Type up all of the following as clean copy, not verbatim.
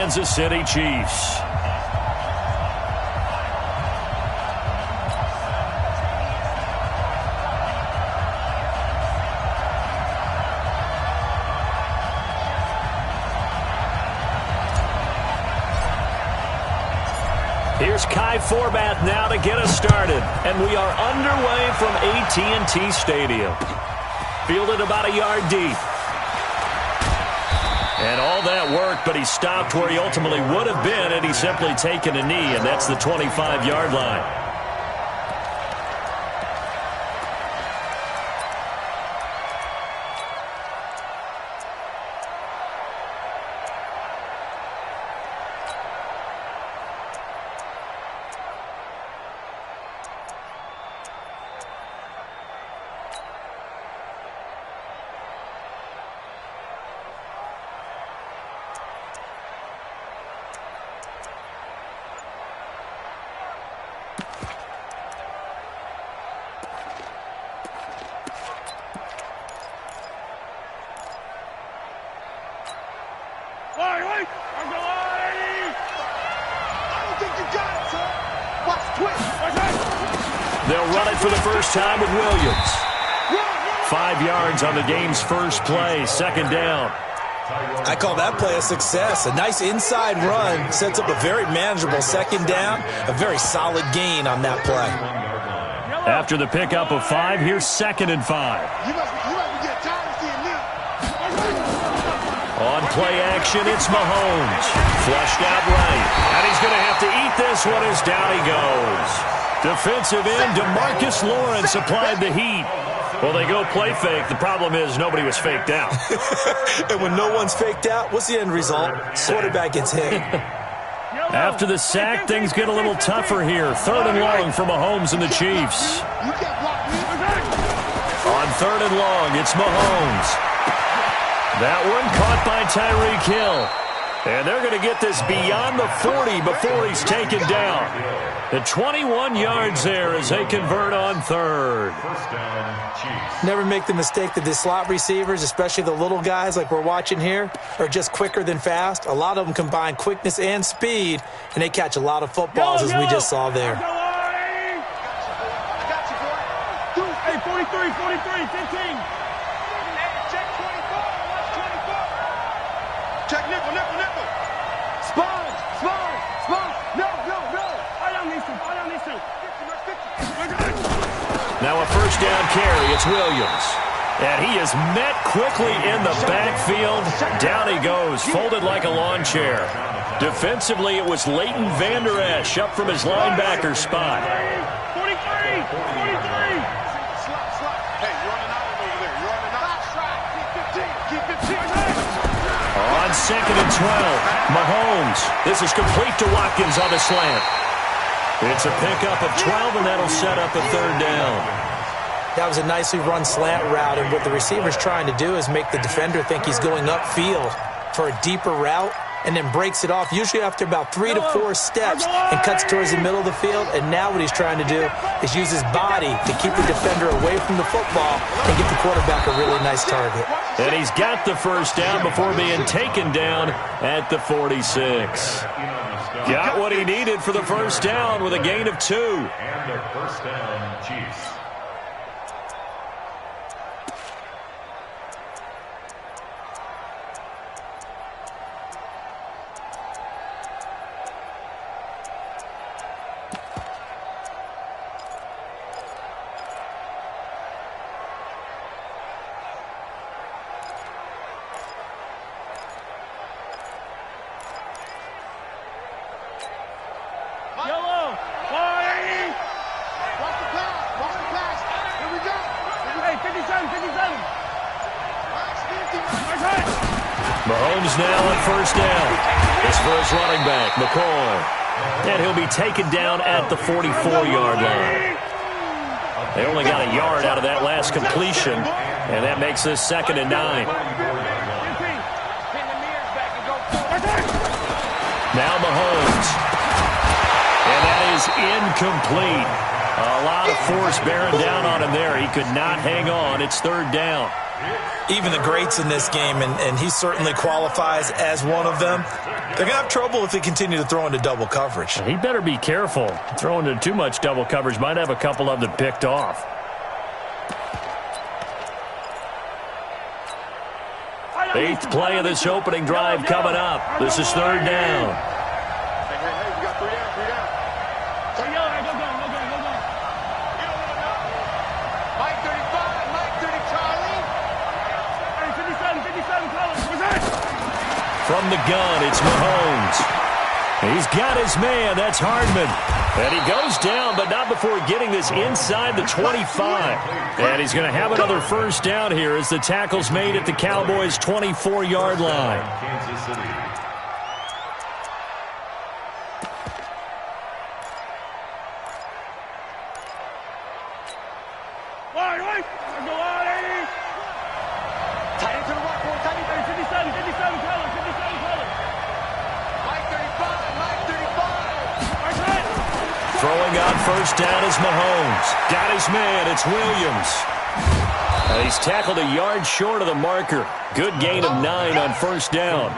Kansas City Chiefs. Here's Kai Forbath now to get us started. And we are underway from AT&T Stadium. Fielded about a yard deep. And all that work, but he stopped where he ultimately would have been had he simply taken a knee, and that's the 25-yard line. They'll run it for the first time with Williams. 5 yards on the game's first play, second down. I call that play a success. A nice inside run sets up a very manageable second down. A very solid gain on that play. After the pickup of 5, here's 2nd and 5. On play action, it's Mahomes. Flushed out right. And he's going to have to eat this one as down he goes. Defensive end DeMarcus Lawrence applied the heat. Well, they go play fake. The problem is nobody was faked out. And when no one's faked out, what's the end result? Quarterback gets hit. After the sack, things get a little tougher here. 3rd and long for Mahomes and the Chiefs. On 3rd and long, it's Mahomes. That one caught by Tyreek Hill. And they're going to get this beyond the 40 before he's taken down. The 21 yards there as they convert on 3rd. Never make the mistake that the slot receivers, especially the little guys like we're watching here, are just quicker than fast. A lot of them combine quickness and speed, and they catch a lot of footballs as we just saw there. Hey, 43, 15. Check nickel. Spawn. No. I don't need to. Now a first down carry. It's Williams. And he is met quickly in the backfield. Down he goes, folded like a lawn chair. Defensively, it was Leighton Vander Esch up from his linebacker spot. 43. Hey, you're running out over there. You're running out. Keep 15. On 2nd and 12, Mahomes. This is complete to Watkins on the slant. It's a pickup of 12, and that'll set up a 3rd down. That was a nicely run slant route, and what the receiver's trying to do is make the defender think he's going upfield for a deeper route, and then breaks it off, usually after about 3 to 4 steps, and cuts towards the middle of the field. And now what he's trying to do is use his body to keep the defender away from the football and get the quarterback a really nice target. And he's got the first down before being taken down at the 46. Got what he needed for the first down with a gain of 2. And their first down, Chiefs. Mahomes now on first down. This for his running back, McCoy. And he'll be taken down at the 44-yard line. They only got a yard out of that last completion, and that makes this 2nd and 9. Now Mahomes. And that is incomplete. A lot of force bearing down on him there. He could not hang on. It's 3rd down. Even the greats in this game, and he certainly qualifies as one of them, they're going to have trouble if they continue to throw into double coverage. He better be careful. Throwing into too much double coverage might have a couple of them picked off. Eighth play of this opening drive coming up. This is third down. Hey, we got 3 down, 3 down. Mike 35, Mike 30, Charlie. 57, From the gun, it's Mahomes. He's got his man. That's Hardman. And he goes down, but not before getting this inside the 25. And he's going to have another first down here as the tackle's made at the Cowboys' 24-yard line. Kansas City. Tight end to the right, boy. Tight end. 57, color. Mike 35, Mike 35. Throwing on first down is Mahomes. Got his man. It's Williams. And he's tackled a yard short of the marker. Good gain of 9 on first down.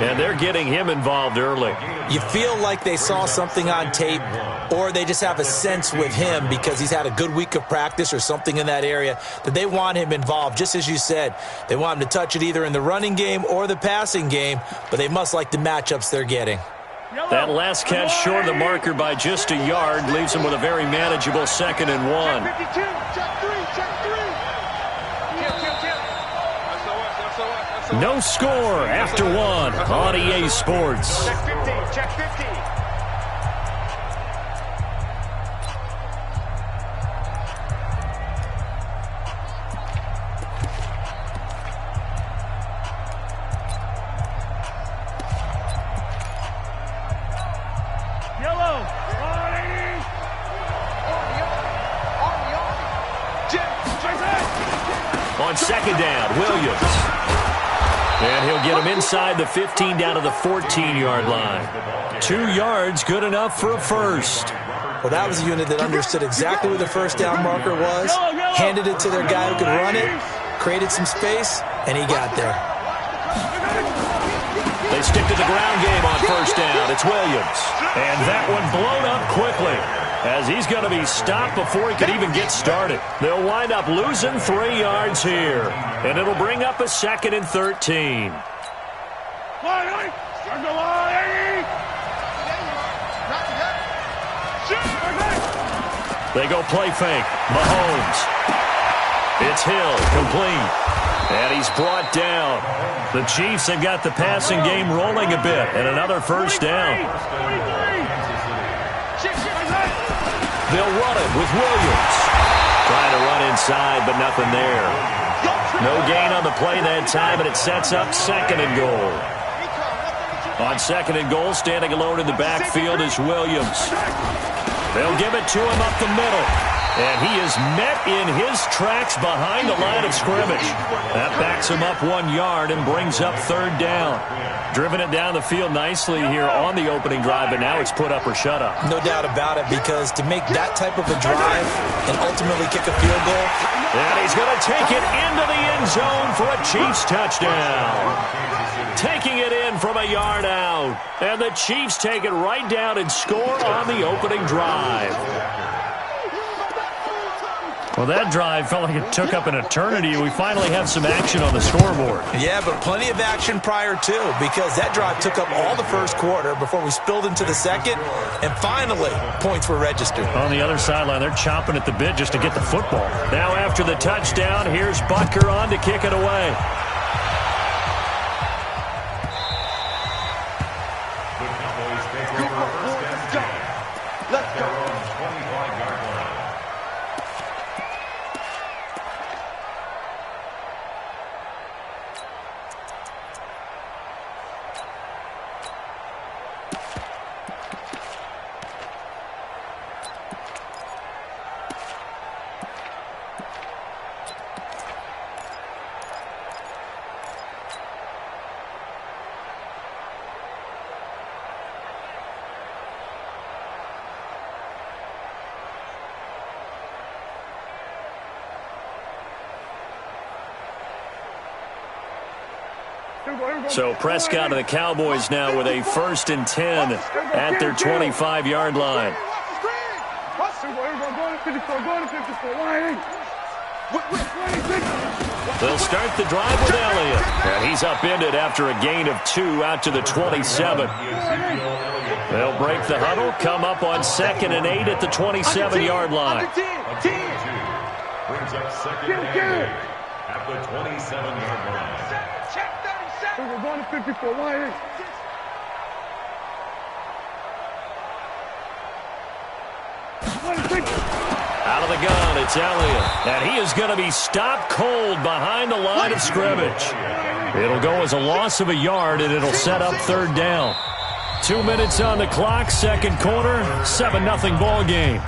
And they're getting him involved early. You feel like they saw something on tape, or they just have a sense with him because he's had a good week of practice or something in that area that they want him involved. Just as you said, they want him to touch it either in the running game or the passing game, but they must like the matchups they're getting. That last catch short of the marker by just a yard leaves him with a very manageable 2nd and 1. Check 52, check 3, check 3. No score after 1 on EA Sports. Check 15, check 15. On second down, Williams. And he'll get him inside the 15 down to the 14-yard line. 2 yards, good enough for a first. Well, that was a unit that understood exactly where the first down marker was, handed it to their guy who could run it, created some space, and he got there. They stick to the ground game on first down. It's Williams. And that one blown up quickly, as he's going to be stopped before he could even get started. They'll wind up losing 3 yards here, and it'll bring up a 2nd and 13. They go play fake. Mahomes. It's Hill, complete. And he's brought down. The Chiefs have got the passing game rolling a bit, and another first down. They'll run it with Williams. Trying to run inside, but nothing there. No gain on the play that time, and it sets up 2nd and goal. On 2nd and goal, standing alone in the backfield is Williams. They'll give it to him up the middle. And he is met in his tracks behind the line of scrimmage. That backs him up 1 yard and brings up 3rd down. Driven it down the field nicely here on the opening drive, but now it's put up or shut up. No doubt about it, because to make that type of a drive and ultimately kick a field goal. And he's going to take it into the end zone for a Chiefs touchdown. Taking it in from a yard out. And the Chiefs take it right down and score on the opening drive. Well, that drive felt like it took up an eternity. We finally have some action on the scoreboard. Yeah, but plenty of action prior to, because that drive took up all the first quarter before we spilled into the second, and finally, points were registered. On the other sideline, they're chomping at the bit just to get the football. Now after the touchdown, here's Butker on to kick it away. The Cowboys take over first down. Let's go. 25-yard line. So Prescott and the Cowboys now with a 1st and 10 at their 25-yard line. They'll start the drive with Elliott. And he's upended after a gain of 2 out to the 27. They'll break the huddle, come up on 2nd and 8 at the 27-yard line. Brings up 2nd and 8 at the 27-yard line. We're going to 54. Why? Out of the gun, it's Elliott. And he is going to be stopped cold behind the line of scrimmage. It'll go as a loss of a yard, and it'll set up 3rd down. 2 minutes on the clock, 2nd quarter, 7-0 ball game.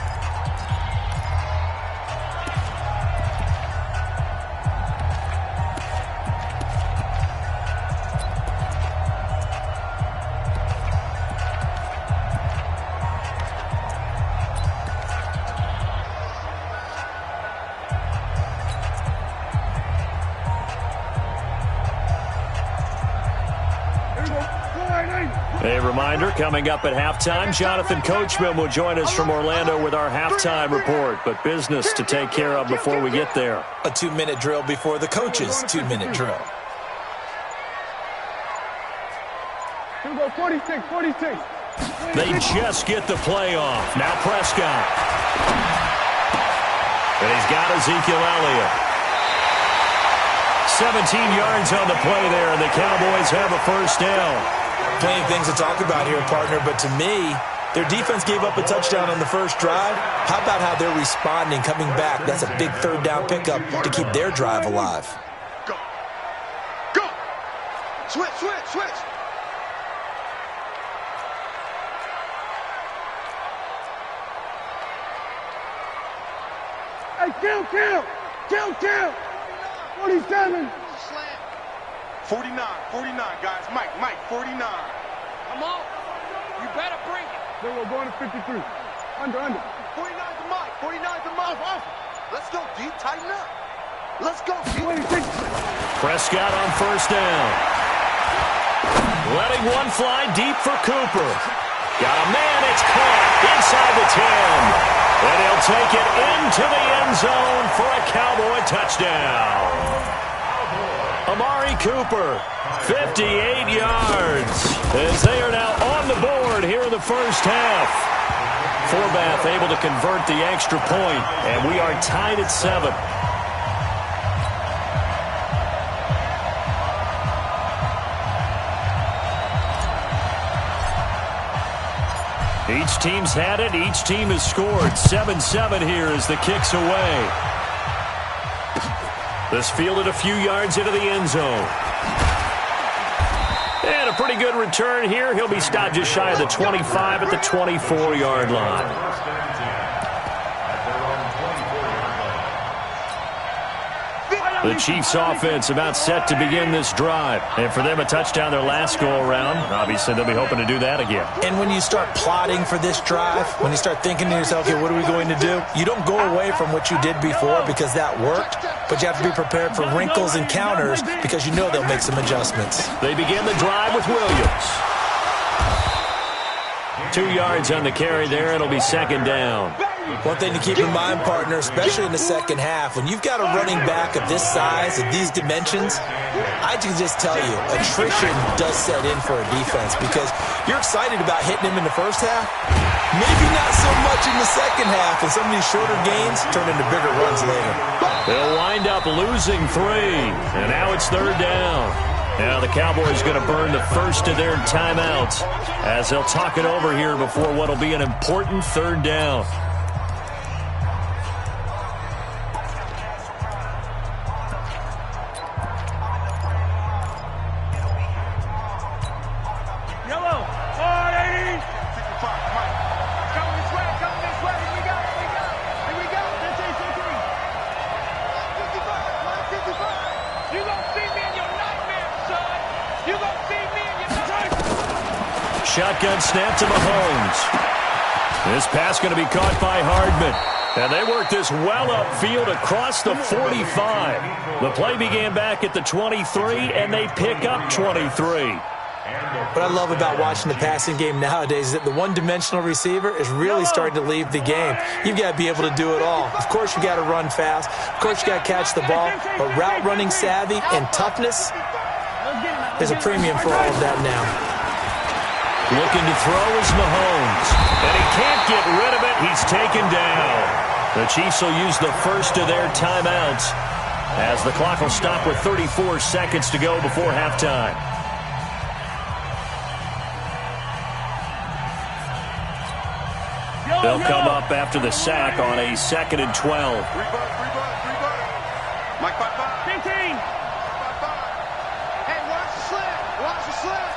A reminder, coming up at halftime, Jonathan Coachman will join us from Orlando with our halftime report, but business to take care of before we get there. A 2-minute drill before the coach's 2-minute drill. 46. They just get the play off. Now Prescott. And he's got Ezekiel Elliott. 17 yards on the play there, and the Cowboys have a 1st down. Plenty of things to talk about here, partner, but to me, their defense gave up a touchdown on the first drive. How about how they're responding, coming back? That's a big 3rd down pickup to keep their drive alive. Go. Switch. Hey, kill. 47. 49, guys. Mike, 49. Come on. You better bring it. Then we're going to 53. Under. 49 to Mike. Off. Let's go, D. Tighten up. Let's go, D. 26. Prescott on 1st down. Letting one fly deep for Cooper. Got a man. It's caught inside the 10. And he'll take it into the end zone for a Cowboy touchdown. Amari Cooper, 58 yards, as they are now on the board here in the first half. Forbath able to convert the extra point, and we are tied at 7. Each team's had it. Each team has scored. 7-7 here as the kick's away. This fielded a few yards into the end zone. And a pretty good return here. He'll be stopped just shy of the 25 at the 24-yard line. The Chiefs' offense about set to begin this drive. And for them, a touchdown their last go-around. Obviously, they'll be hoping to do that again. And when you start plotting for this drive, when you start thinking to yourself, okay, what are we going to do? You don't go away from what you did before because that worked, but you have to be prepared for wrinkles and counters because you know they'll make some adjustments. They begin the drive with Williams. 2 yards on the carry there. It'll be 2nd down. One thing to keep in mind, partner, especially in the second half, when you've got a running back of this size, of these dimensions, I can just tell you, attrition does set in for a defense because you're excited about hitting him in the first half, maybe not so much in the second half, and some of these shorter gains turn into bigger runs later. They'll wind up losing 3, and now it's 3rd down. Now the Cowboys going to burn the first of their timeouts as they'll talk it over here before what will be an important 3rd down. Shotgun snap to Mahomes. This pass going to be caught by Hardman. And they worked this well upfield across the 45. The play began back at the 23, and they pick up 23. What I love about watching the passing game nowadays is that the one-dimensional receiver is really starting to leave the game. You've got to be able to do it all. Of course, you got to run fast. Of course, you got to catch the ball. But route running savvy and toughness, there's a premium for all of that now. Looking to throw is Mahomes. And he can't get rid of it. He's taken down. The Chiefs will use the first of their timeouts as the clock will stop with 34 seconds to go before halftime. They'll come up after the sack on a 2nd and 12. Mike, 15. Hey, watch the slant. Watch the slant.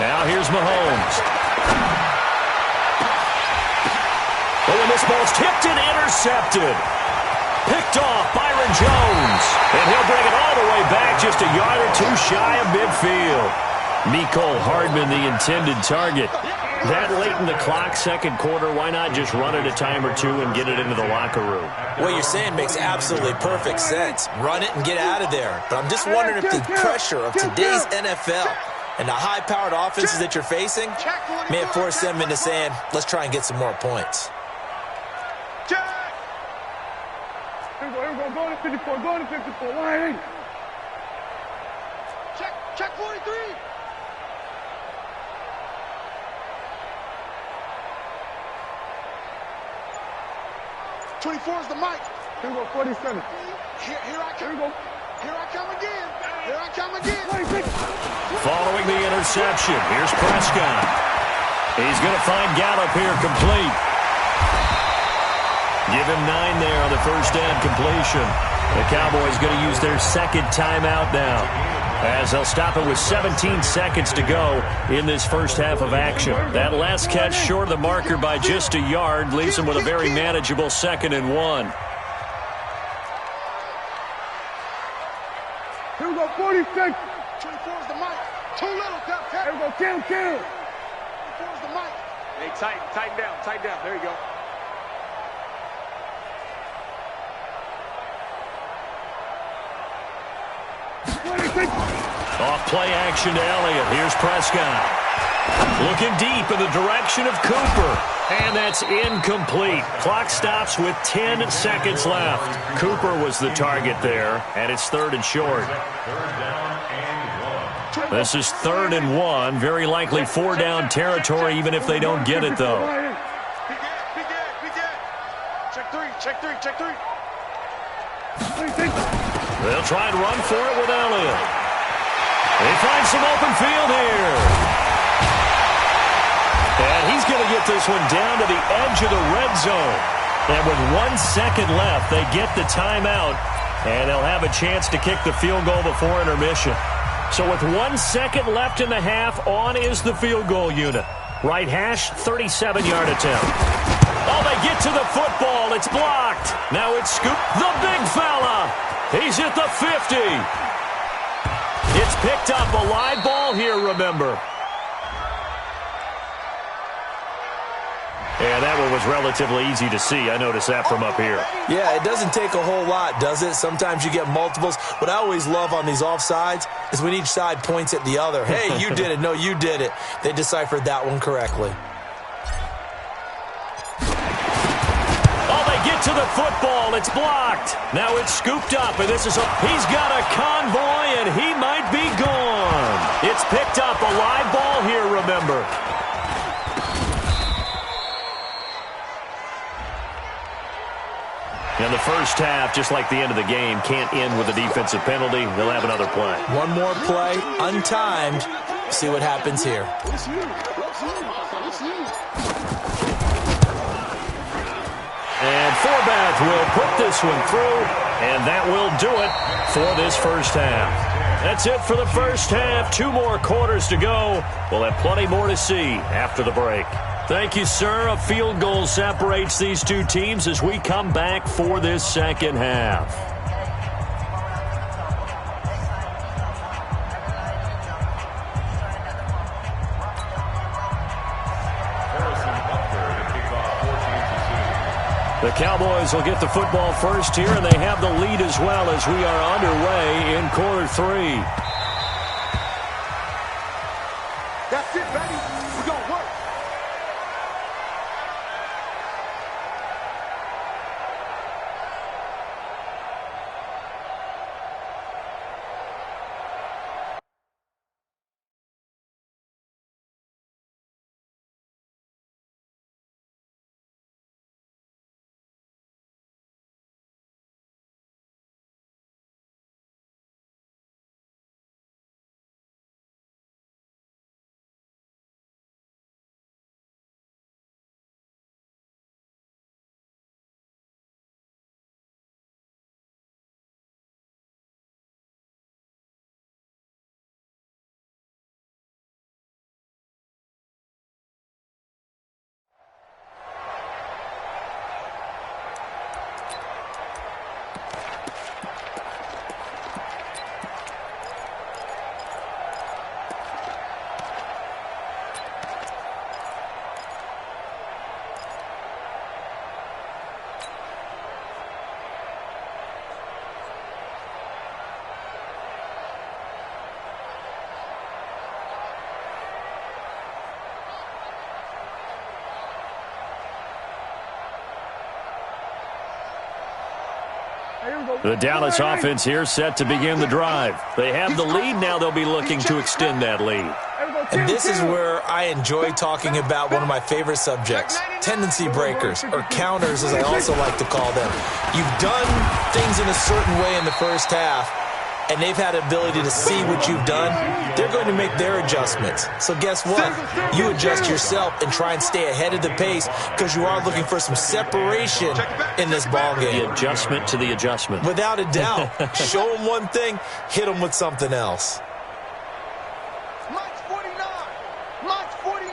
Now here's Mahomes. Oh, and this ball's tipped and intercepted. Picked off Byron Jones. And he'll bring it all the way back just a yard or two shy of midfield. Mecole Hardman, the intended target. That late in the clock, second quarter, why not just run it a time or two and get it into the locker room? What you're saying makes absolutely perfect sense. Run it and get out of there. But I'm just wondering if the pressure of today's NFL and the high-powered offenses that you're facing may have forced them into saying, let's try and get some more points. Here we go. Going to 54. Going to 54. 180. Check 43. 24 is the mic. Here we go, 47. Here I come. Here we go. Here I come again. Here I come again. 26. Following the interception, here's Prescott. He's going to find Gallup here complete. Give him 9 there on the first down completion. The Cowboys going to use their second timeout now, as they'll stop it with 17 seconds to go in this first half of action. That last catch short of the marker by just a yard leaves them with a very manageable 2nd and 1. Here we go, 46. 24 is the mic. Too little, Here we go, kill. 24 is the mic. Hey, tighten down. There you go. Off play action to Elliott. Here's Prescott. Looking deep in the direction of Cooper. And that's incomplete. Clock stops with 10 seconds left. Cooper was the target there, and it's 3rd and short. This is 3rd and 1. Very likely 4-down territory, even if they don't get it, though. Check three. They'll try and run for it with Elliott. They find some open field here. And he's going to get this one down to the edge of the red zone. And with 1 second left, they get the timeout. And they'll have a chance to kick the field goal before intermission. So with 1 second left in the half, on is the field goal unit. Right hash, 37-yard attempt. Oh, they get to the football. It's blocked. Now it's Scoop, the big fella. He's at the 50. It's picked up. A live ball here, remember. And that one was relatively easy to see. I noticed that from up here. Yeah, it doesn't take a whole lot, does it? Sometimes you get multiples. What I always love on these offsides is when each side points at the other. Hey, you did it. No, you did it. They deciphered that one correctly. To the football, it's blocked. Now it's scooped up, and he's got a convoy, and he might be gone. It's picked up. A live ball here, remember. In the first half, just like the end of the game, can't end with a defensive penalty. They'll have another play. One more play, untimed. See what happens here. And Forbath will put this one through, and that will do it for this first half. That's it for the first half. 2 more quarters to go. We'll have plenty more to see after the break. Thank you, sir. A field goal separates these two teams as we come back for this second half. The Cowboys will get the football first here, and they have the lead as well as we are underway in quarter 3. That's it, baby. We're going to work. The Dallas offense here set to begin the drive. They have the lead. Now they'll be looking to extend that lead. And this is where I enjoy talking about one of my favorite subjects, tendency breakers, or counters as I also like to call them. You've done things in a certain way in the first half, and they've had the ability to see what you've done. They're going to make their adjustments. So guess what? You adjust yourself and try and stay ahead of the pace because you are looking for some separation in this ballgame. The adjustment to the adjustment. Without a doubt. Show them one thing, hit them with something else. March 49. March 49.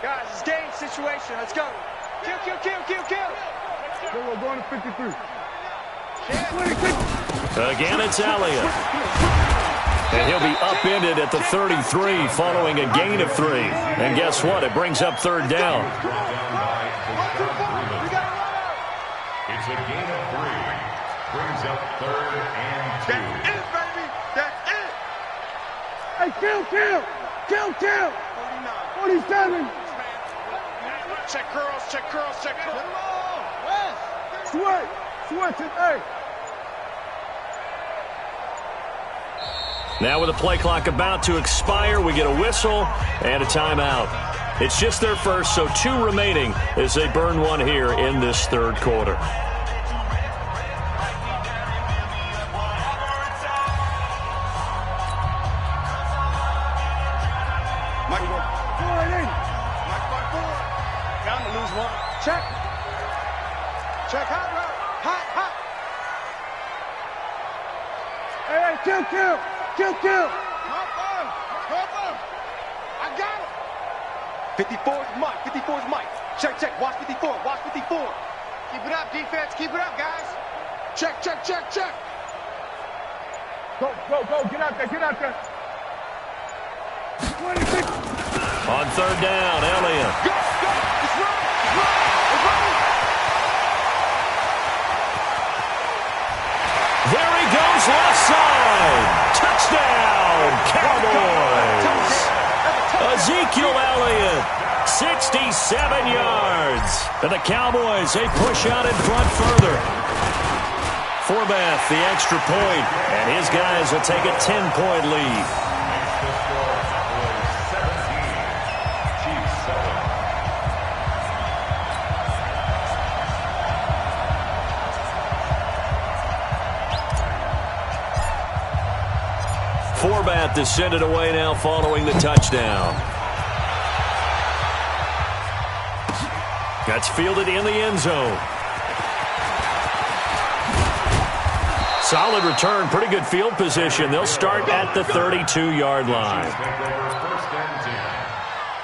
Guys, it's game situation. Let's go. Kill, kill, kill, kill, kill. We're going to 53. Again, it's Elliott. And he'll be upended at the 33 following a gain of 3. And guess what? It brings up third down. It's a gain of 3. Brings up 3rd and 2. That's it, baby. That's it. Hey, kill. 47. Check curls, check curls, check curls. Switch it, hey. Now with the play clock about to expire, we get a whistle and a timeout. It's just their first, so 2 remaining as they burn one here in this third quarter. Check hot route. Hot. Hey, kill. Confirm. I got it. 54 is Mike. Check. Watch 54. Keep it up, defense. Keep it up, guys. Check. Go. Get out there. 26. On third down, Elliott. Go. It's running. There he goes, left side. Touchdown, Cowboys. Ezekiel Elliott, 67 yards. And the Cowboys, they push out in front further. Forbath, the extra point, and his guys will take a 10-point lead. Forbath is sent it away now following the touchdown. That's fielded in the end zone. Solid return, pretty good field position. They'll start at the 32-yard line.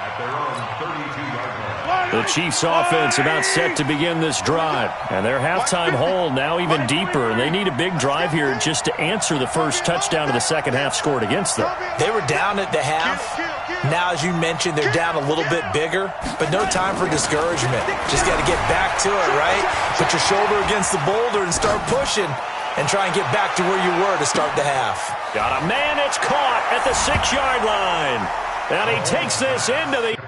at their own 32-yard line. The Chiefs offense about set to begin this drive. And their halftime hole now even deeper. And they need a big drive here just to answer the first touchdown of the second half scored against them. They were down at the half. Now, as you mentioned, they're down a little bit bigger, but no time for discouragement. Just got to get back to it, right? Put your shoulder against the boulder and start pushing and try and get back to where you were to start the half. Got a man that's caught at the 6-yard line. And he takes this into the...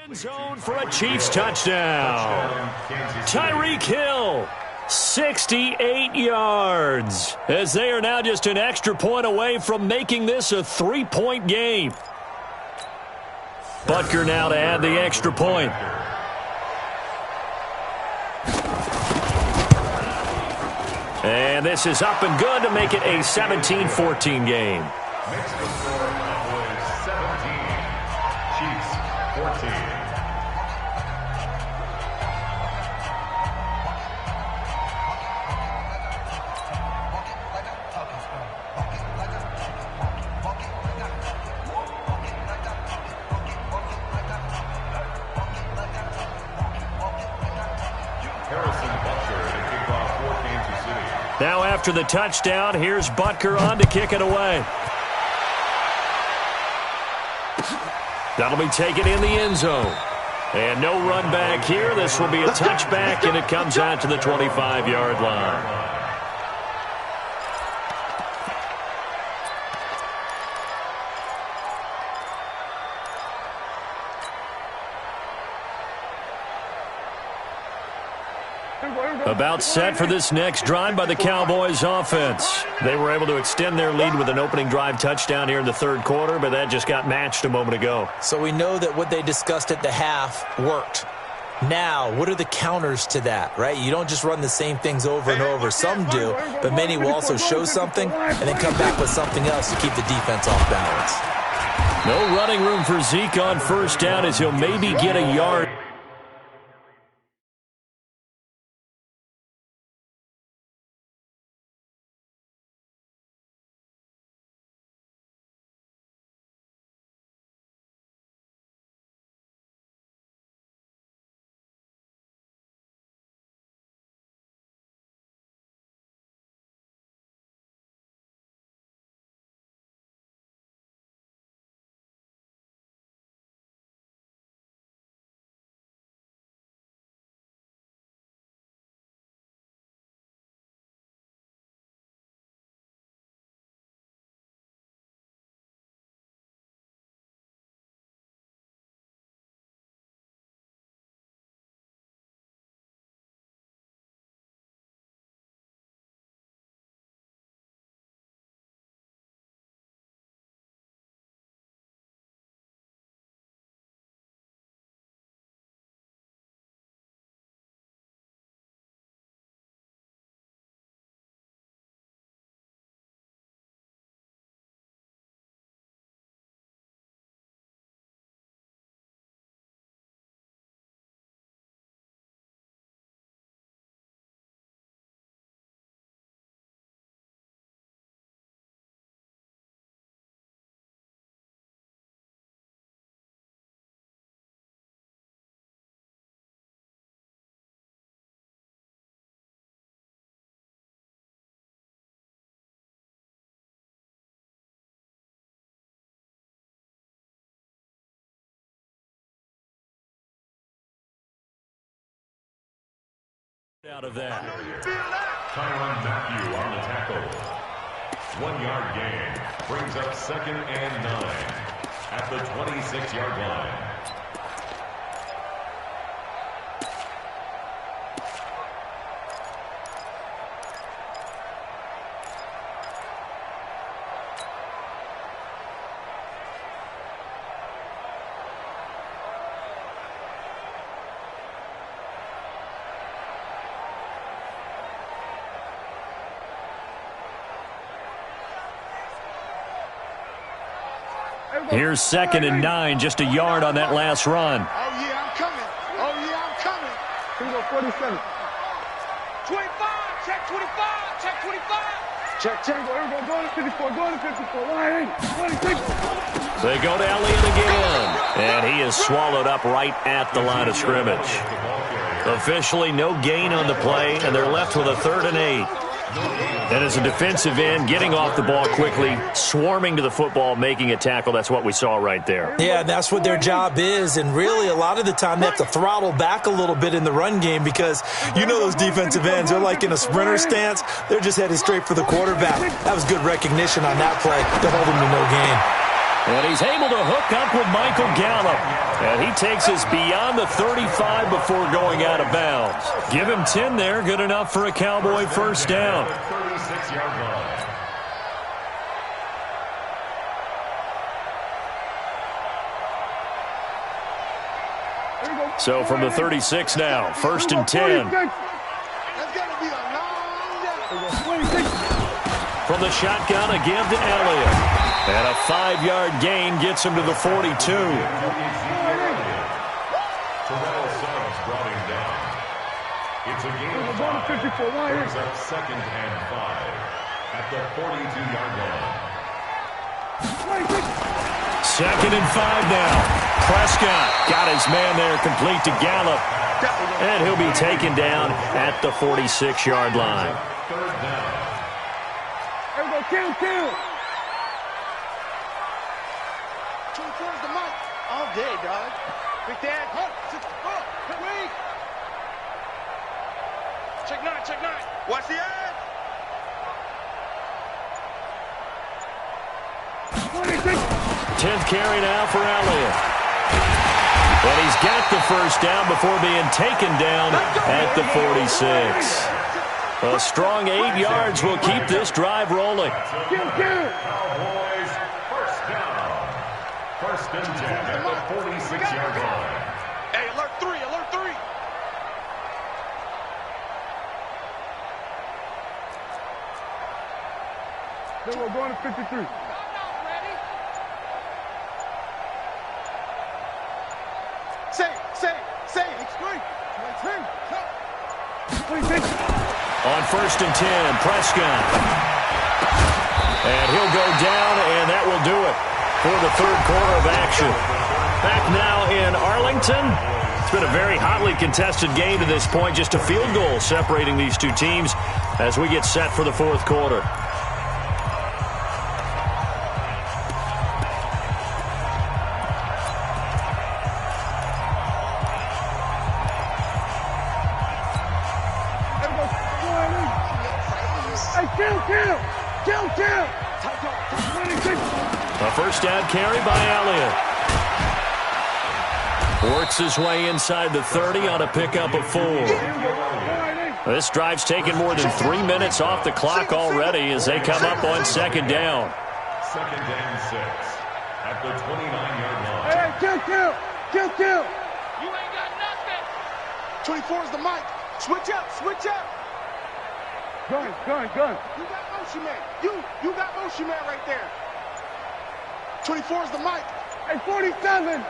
End zone for a Chiefs touchdown. Tyreek Hill, 68 yards, as they are now just an extra point away from making this a 3-point game. Butker now to add the extra point. And this is up and good to make it a 17-14 game. Makes the score Cowboys 17, Chiefs 14. Now after the touchdown, here's Butker on to kick it away. That'll be taken in the end zone. And no run back here. This will be a touchback, and it comes out to the 25-yard line. About set for this next drive by the Cowboys offense. They were able to extend their lead with an opening drive touchdown here in the third quarter, but that just got matched a moment ago. So we know that what they discussed at the half worked. Now, what are the counters to that, right? You don't just run the same things over and over. Some do, but many will also show something and then come back with something else to keep the defense off balance. No running room for Zeke on first down as he'll maybe get a yard. Out of that. Tyrann Mathieu on the tackle. 1 yard gain. Brings up 2nd and 9 at the 26-yard line. Here's 2nd and 9, just a yard on that last run. Oh, yeah, I'm coming. Oh, yeah, I'm coming. Here we go, 47. 25, check 25, check 25. Check. Here we go, go to 54, go to 54. Line, 26. They go to Elliott again, and he is swallowed up right at the line of scrimmage. Officially, no gain on the play, and they're left with a 3rd and 8. And as a defensive end, getting off the ball quickly, swarming to the football, making a tackle, that's what we saw right there. Yeah, that's what their job is, and really a lot of the time they have to throttle back a little bit in the run game because you know those defensive ends, they're like in a sprinter stance. They're just headed straight for the quarterback. That was good recognition on that play to hold him to no gain. And he's able to hook up with Michael Gallup. And he takes us beyond the 35 before going out of bounds. Give him 10 there, good enough for a Cowboy first down. 36-yard line. So from the 36 now, 1st and 10. That's got to be a long day. From the shotgun, a give to Elliott. And a 5-yard gain gets him to the 42. Terrell Suggs brought him down. It's a gain of 5. Brings up 2nd and 5 at the 42-yard line. 2nd and 5 now. Prescott got his man there, complete to Gallup. And he'll be taken down at the 46-yard line. 3rd down. Here we go, kill. 24's the mic. All day, dog. Big Dad. Wait. Check 9, check 9. Watch the edge. 10th carry now for Elliott. And he's got the first down before being taken down at the 46. A strong 8 yards will keep this drive rolling. Cowboys first down. 1st and 10 at the 46-yard line. Hey, alert 3, alert 3. Then we're going to 53. Say. Explain. On 1st and 10, Prescott. And he'll go down, and that will do it for the 3rd quarter of action. Back now in Arlington. It's been a very hotly contested game to this point. Just a field goal separating these two teams as we get set for the 4th quarter. Kill. A first down carry by Elliott. Works his way inside the 30 on a pickup of 4. This drive's taken more than 3 minutes off the clock already as they come up on 2nd down. 2nd and 6 at the 29-yard line. Hey, kill. You ain't got nothing. 24's the mic. Switch up. Gun. You got motion man. You got motion man right there. 24's the mic. Hey, 47.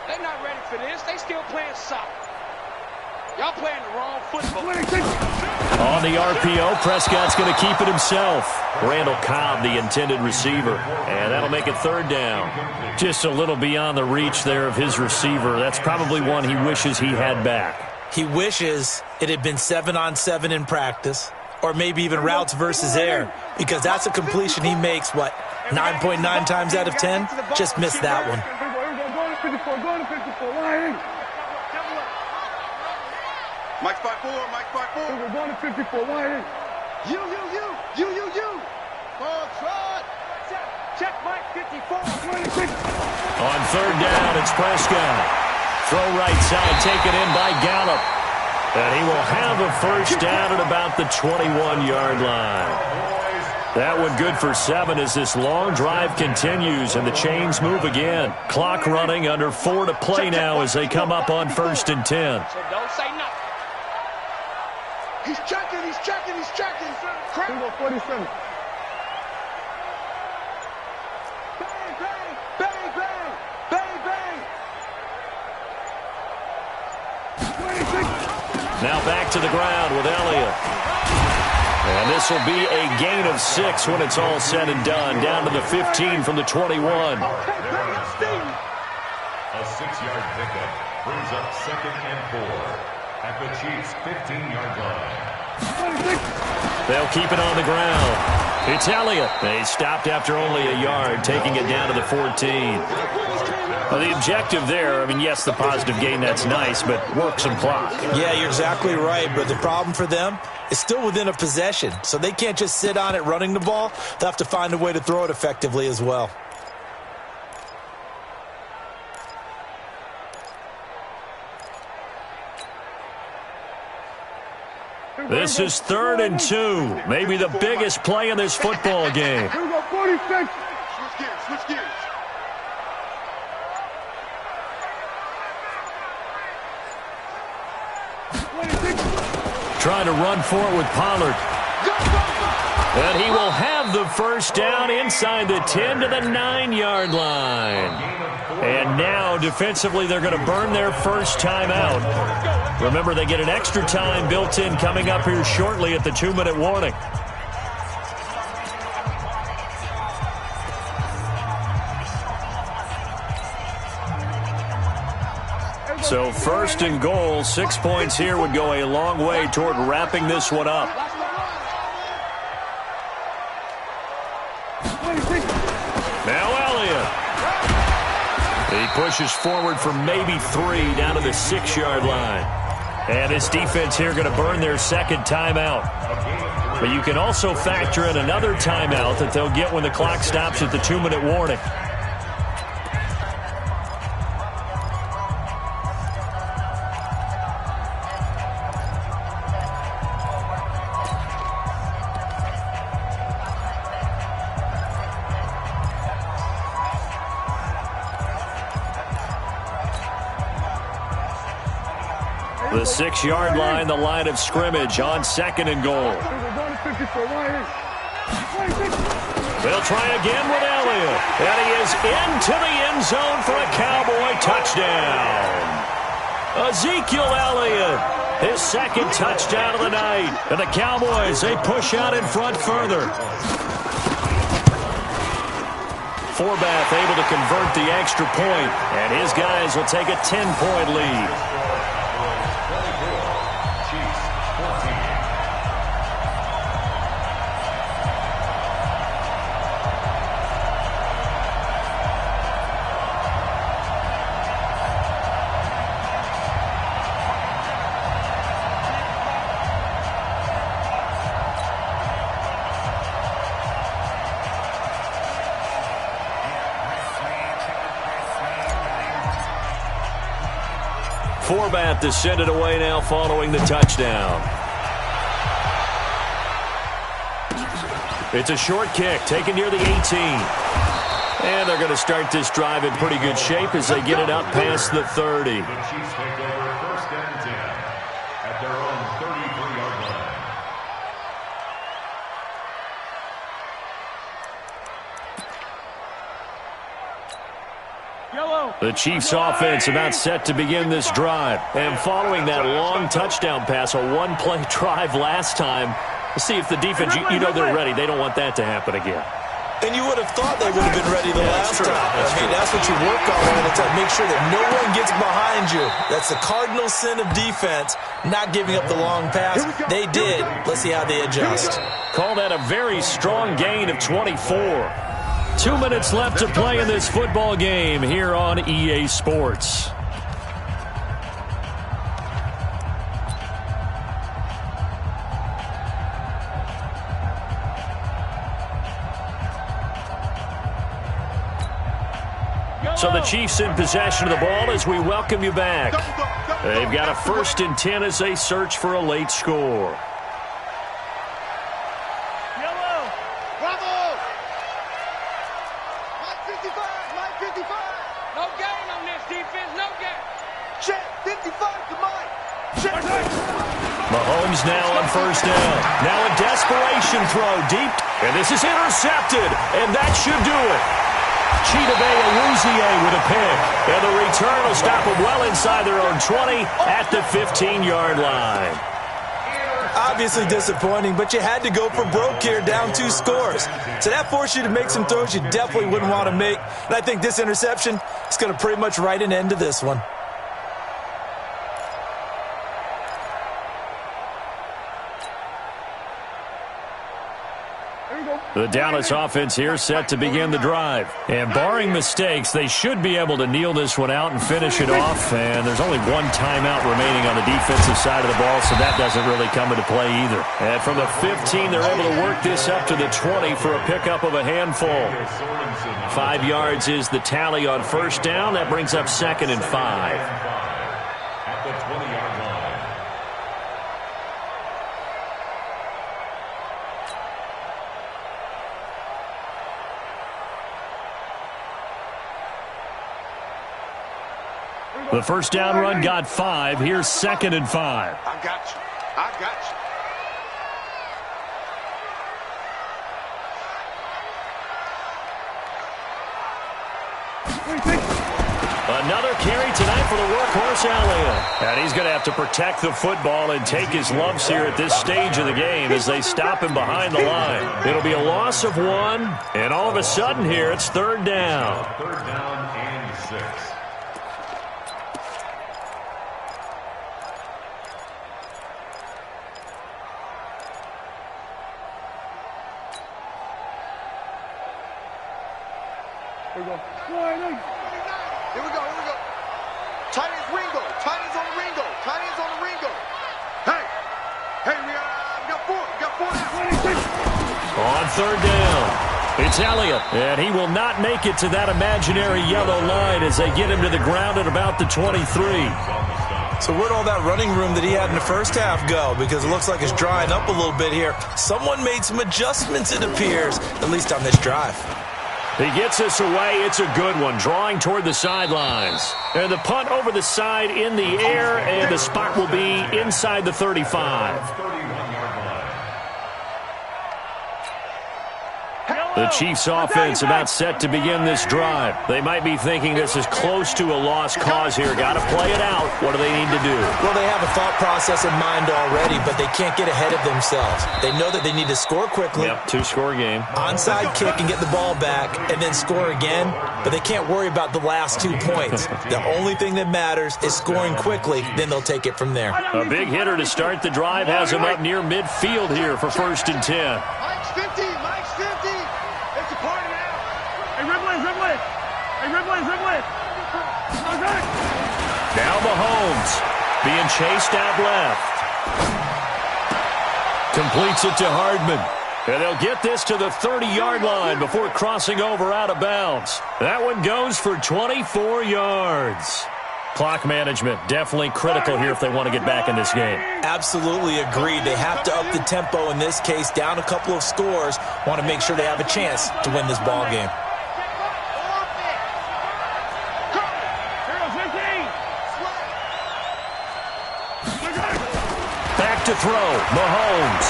They're not ready for this. They still playing soccer. Y'all playing the wrong football. 26. On the RPO, Prescott's going to keep it himself. Randall Cobb, the intended receiver. And that'll make it 3rd down. Just a little beyond the reach there of his receiver. That's probably one he wishes he had back. He wishes it had been 7-on-7 in practice, or maybe even routes versus air, because that's a completion he makes, 9.9 times out of 10? Just missed that one. Go to 54. Mike 5-4, Mike 5-4. We're going to 54. Why? You. Ball trot. Check Mike 54. 26. On third down, it's Prescott. Throw right side taken in by Gallup. And he will have a first down at about the 21-yard line. That one good for 7 as this long drive continues and the chains move again. Clock running, under 4 to play now as they come up on 1st and 10. So don't say nothing. He's checking. Crap. 47. Bang. 26. Now back to the ground with Elliott. And this will be a gain of 6 when it's all said and done. Down to the 15 from the 21. A 6-yard pickup brings up 2nd and 4 at the Chiefs' 15-yard line. 26. They'll keep it on the ground. It's Elliott. They stopped after only a yard, taking it down to the 14. Well, the objective there, I mean, yes, the positive gain, that's nice, but work some clock. Yeah, you're exactly right, but the problem for them is still within a possession, so they can't just sit on it running the ball. They'll have to find a way to throw it effectively as well. This is 3rd and 2, maybe the biggest play in this football game. Here we go, 46. Switch gears. Trying to run for it with Pollard. And he will have the first down inside the 10 to the 9-yard line. And now, defensively, they're going to burn their first timeout. Remember, they get an extra time built in coming up here shortly at the 2-minute warning. So 1st and goal, 6 points here would go a long way toward wrapping this one up. Now Elliott. He pushes forward for maybe 3 down to the 6-yard line. And this defense here going to burn their second timeout. But you can also factor in another timeout that they'll get when the clock stops at the 2-minute warning. The 6-yard line, the line of scrimmage on 2nd and goal. They'll try again with Elliott. And he is into the end zone for a Cowboy touchdown. Ezekiel Elliott, his second touchdown of the night. And the Cowboys, they push out in front further. Forbath able to convert the extra point, and his guys will take a 10-point lead. Forbath to send it away now following the touchdown. It's a short kick taken near the 18. And they're going to start this drive in pretty good shape as they get it up past the 30. The Chiefs take over 1st and 10 at their own 33-yard line. The Chiefs offense about set to begin this drive. And following that long touchdown pass, a one-play drive last time, let's see if the defense, you know they're ready. They don't want that to happen again. And you would have thought they would have been ready the last time. That's what you work on all the time. Make sure that no one gets behind you. That's the cardinal sin of defense, not giving up the long pass. They did. Let's see how they adjust. Call that a very strong gain of 24. 2 minutes left to play in this football game here on EA Sports. So the Chiefs in possession of the ball as we welcome you back. They've got a 1st and 10 as they search for a late score. Yellow. Bravo. Mike 55. Mike 55. No gain on this defense. No gain. Check. 55 to Mike. Check. Mahomes now on 1st down. Now a desperation throw deep. And this is intercepted. And that should do it. Chidobe Awuzie with a pick. And the return will stop them well inside their own 20 at the 15-yard line. Obviously disappointing, but you had to go for broke here, down 2 scores. So that forced you to make some throws you definitely wouldn't want to make. And I think this interception is going to pretty much write an end to this one. The Dallas offense here set to begin the drive. And barring mistakes, they should be able to kneel this one out and finish it off. And there's only 1 timeout remaining on the defensive side of the ball, so that doesn't really come into play either. And from the 15, they're able to work this up to the 20 for a pickup of a handful. 5 yards is the tally on 1st down. That brings up 2nd and 5. At the 20-yard line. The 1st down run got 5. Here's 2nd and 5. I got you. I got you. Another carry tonight for the workhorse Elliott. And he's going to have to protect the football and take his lumps here at this stage of the game as they stop him behind the line. It'll be a loss of 1, and all of a sudden here it's 3rd down. 3rd down and 6. Here we go. Here we go. Tight ends Ringo. Tight ends on the Ringo. Tight ends on the Ringo. Hey, we got 4. We got 4 now. On 3rd down, it's Elliott, and he will not make it to that imaginary yellow line as they get him to the ground at about the 23. So where'd all that running room that he had in the first half go? Because it looks like it's drying up a little bit here. Someone made some adjustments, it appears, at least on this drive. He gets us away. It's a good one, drawing toward the sidelines. And the punt over the side in the air, and the spot will be inside the 35. The Chiefs offense about set to begin this drive. They might be thinking this is close to a lost cause here. Got to play it out. What do they need to do? Well, they have a thought process in mind already, but they can't get ahead of themselves. They know that they need to score quickly. Yep, 2-score game. Onside kick and get the ball back and then score again, but they can't worry about the last 2 points. The only thing that matters is scoring quickly, then they'll take it from there. A big hitter to start the drive has him up near midfield here for 1st and 10. Mike's 50. Mike's 50. It's a party now. Hey, Ridley. Hey, Ridley. Now Mahomes being chased out left. Completes it to Hardman. And they'll get this to the 30-yard line before crossing over out of bounds. That one goes for 24 yards. Clock management definitely critical here if they want to get back in this game. Absolutely agreed. They have to up the tempo in this case, down a couple of scores. Want to make sure they have a chance to win this ball game. Back to throw. Mahomes.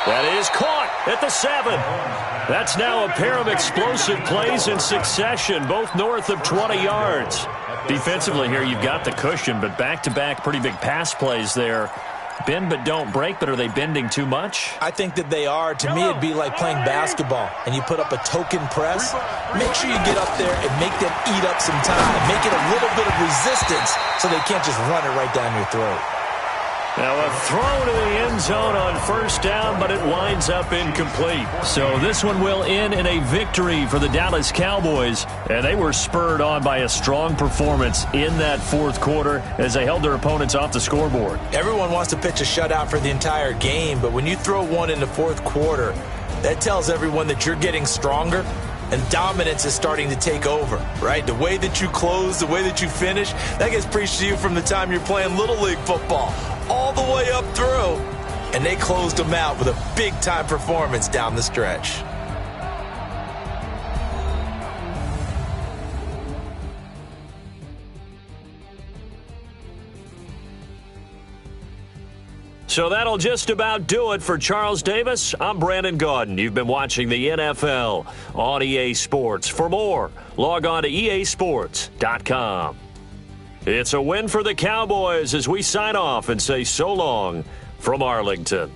That is caught at the 7. That's now a pair of explosive plays in succession, both north of 20 yards. Defensively here, you've got the cushion, but back-to-back pretty big pass plays there. Bend but don't break, but are they bending too much? I think that they are. To me, it'd be like playing basketball, and you put up a token press. Make sure you get up there and make them eat up some time. Make it a little bit of resistance so they can't just run it right down your throat. Now a throw to the end zone on 1st down, but it winds up incomplete. So this one will end in a victory for the Dallas Cowboys. And they were spurred on by a strong performance in that 4th quarter as they held their opponents off the scoreboard. Everyone wants to pitch a shutout for the entire game, but when you throw one in the 4th quarter, that tells everyone that you're getting stronger and dominance is starting to take over, right? The way that you close, the way that you finish, that gets preached to you from the time you're playing Little League football all the way up through. And they closed them out with a big-time performance down the stretch. So that'll just about do it for Charles Davis. I'm Brandon Gaudin. You've been watching the NFL on EA Sports. For more, log on to easports.com. It's a win for the Cowboys as we sign off and say so long from Arlington.